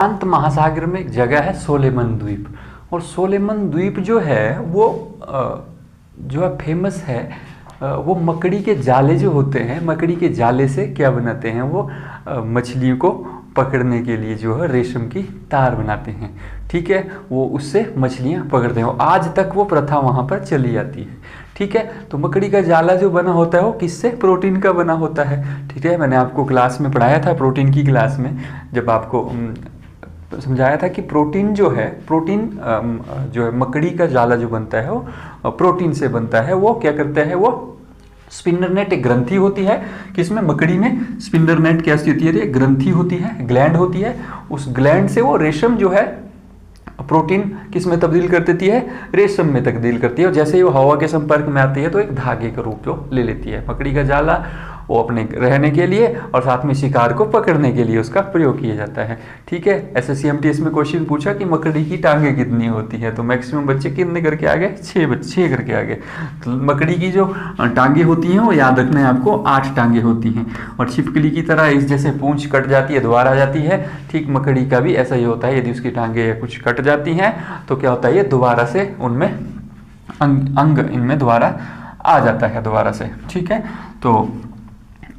शांत महासागर में एक जगह है सोलेमन द्वीप, और सोलेमन द्वीप जो है वो जो है फेमस है। वो मकड़ी के जाले जो होते हैं, मकड़ी के जाले से क्या बनाते हैं वो मछलियों को पकड़ने के लिए जो है रेशम की तार बनाते हैं। ठीक है, वो उससे मछलियां पकड़ते हैं। आज तक वो प्रथा वहाँ पर चली जाती है। ठीक है, तो मकड़ी का जाला जो बना होता है वो किससे? प्रोटीन का बना होता है। ठीक है, मैंने आपको क्लास में पढ़ाया था, प्रोटीन की क्लास में, जब आपको समझाया था कि प्रोटीन जो है, प्रोटीन जो है मकड़ी का जाला जो बनता है वो प्रोटीन से बनता है। वो क्या करता है, वो स्पिंडर नेट एक ग्रंथि होती है, किसमें? मकड़ी में स्पिंडर नेट कैसी होती है? ग्रंथि होती है, ग्लैंड होती है। उस ग्लैंड से वो रेशम जो है प्रोटीन किस में तब्दील कर देती है? रेशम में तब्दील करती है। और जैसे ही वो हवा के संपर्क में आती है तो एक धागे का रूप जो ले लेती है। मकड़ी का जाला वो अपने रहने के लिए और साथ में शिकार को पकड़ने के लिए उसका प्रयोग किया जाता है। ठीक है, SSC-MT में क्वेश्चन पूछा कि मकड़ी की टांगे कितनी होती है, तो मैक्सिमम बच्चे कितने करके आ गए? 6 करके आ गए। तो मकड़ी की जो टांगे होती हैं वो याद रखना है आपको, 8 टांगे होती हैं। और छिपकली की तरह इस जैसे पूंछ कट जाती है, दोबारा आ जाती है, ठीक मकड़ी का भी ऐसा ही होता है। यदि उसकी टांगे या कुछ कट जाती हैं तो क्या होता है, ये दोबारा से उनमें अंग इनमें दोबारा आ जाता है दोबारा से। ठीक है, तो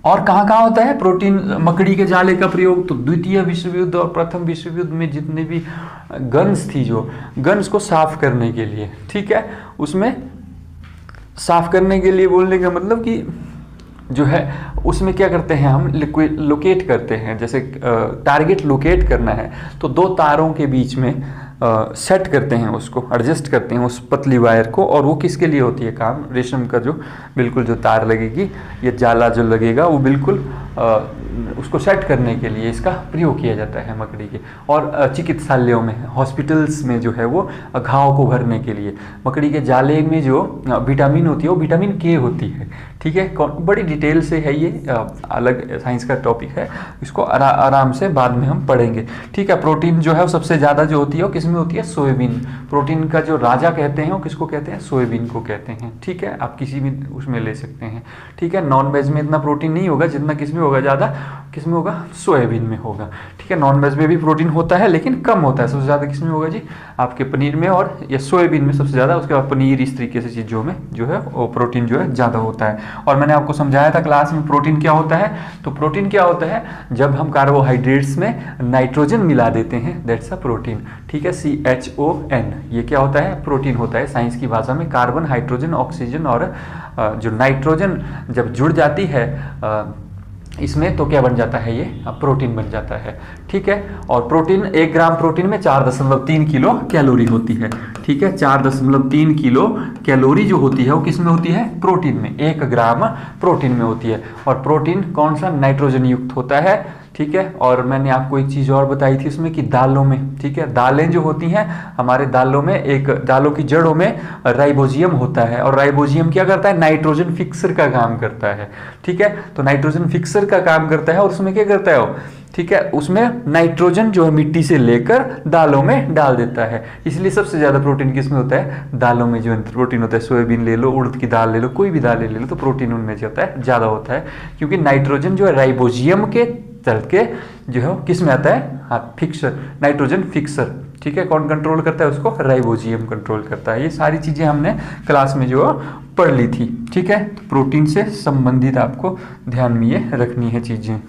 और कहाँ कहाँ होता है प्रोटीन मकड़ी के जाले का प्रयोग? तो द्वितीय विश्व युद्ध और प्रथम विश्व युद्ध में जितने भी गन्स थी, जो गन्स को साफ करने के लिए, ठीक है, उसमें साफ करने के लिए बोलने का मतलब कि जो है उसमें क्या करते हैं हम, लोकेट करते हैं। जैसे टारगेट लोकेट करना है तो 2 तारों के बीच में सेट करते हैं, उसको एडजस्ट करते हैं उस पतली वायर को। और वो किसके लिए होती है काम? रेशम का जो बिल्कुल जो तार लगेगी, ये जाला जो लगेगा वो बिल्कुल उसको सेट करने के लिए इसका प्रयोग किया जाता है मकड़ी के। और चिकित्सालयों में, हॉस्पिटल्स में जो है वो घाव को भरने के लिए मकड़ी के जाले में जो विटामिन होती है वो विटामिन के होती है। ठीक है, बड़ी डिटेल से है ये, अलग साइंस का टॉपिक है, इसको आराम से बाद में हम पढ़ेंगे। ठीक है, प्रोटीन जो है वो सबसे ज़्यादा जो होती है वो किसमें होती है? सोयाबीन। प्रोटीन का जो राजा कहते हैं वो किसको कहते हैं? सोयाबीन को कहते हैं। ठीक है, आप किसी भी उसमें ले सकते हैं। ठीक है, नॉन वेज में इतना प्रोटीन नहीं होगा जितना किसमें होगा, ज़्यादा किसमें होगा? सोयाबीन में होगा। ठीक है, नॉन वेज में भी प्रोटीन होता है लेकिन कम होता है। सबसे ज़्यादा किसमें होगा जी? आपके पनीर में और या सोयाबीन में सबसे ज़्यादा। उसके बाद पनीर, इस तरीके से चीज़ों में जो है वो प्रोटीन जो है ज़्यादा होता है। और मैंने आपको समझाया था क्लास में प्रोटीन क्या होता है। तो प्रोटीन क्या होता है? जब हम कार्बोहाइड्रेट्स में नाइट्रोजन मिला देते हैं, दैट्स अ प्रोटीन। ठीक है, CHON, ये क्या होता है? प्रोटीन होता है। साइंस की भाषा में कार्बन, हाइड्रोजन, ऑक्सीजन और जो नाइट्रोजन जब जुड़ जाती है इसमें तो क्या बन जाता है? ये प्रोटीन बन जाता है। ठीक है, और प्रोटीन 1 ग्राम प्रोटीन में 4.3 किलो कैलोरी होती है। ठीक है, 4.3 किलो कैलोरी जो होती है वो किस में होती है? प्रोटीन में। 1 ग्राम प्रोटीन में होती है। और प्रोटीन कौन सा? नाइट्रोजन युक्त होता है। ठीक है, और मैंने आपको एक चीज़ और बताई थी इसमें कि दालों में, ठीक है, दालें जो होती हैं हमारे दालों में, एक दालों की जड़ों में राइबोजियम होता है। और राइबोजियम क्या करता है? नाइट्रोजन फिक्सर का काम करता है। ठीक है, तो नाइट्रोजन फिक्सर का काम करता है और उसमें क्या करता है वो? ठीक है, उसमें नाइट्रोजन जो है मिट्टी से लेकर दालों में डाल देता है। इसलिए सबसे ज़्यादा प्रोटीन किसमें होता है? दालों में जो प्रोटीन होता है। सोयाबीन ले लो, उड़द की दाल ले लो, कोई भी दाल ले लो, तो प्रोटीन उनमें जो होता है ज़्यादा होता है, क्योंकि नाइट्रोजन जो है राइबोजियम के चलके जो है वो किस में आता है? हाँ, फिक्सर, नाइट्रोजन फिक्सर। ठीक है, कौन कंट्रोल करता है उसको? राइबोजियम कंट्रोल करता है। ये सारी चीज़ें हमने क्लास में जो पढ़ ली थी। ठीक है, तो प्रोटीन से संबंधित आपको ध्यान में ये रखनी है चीज़ें।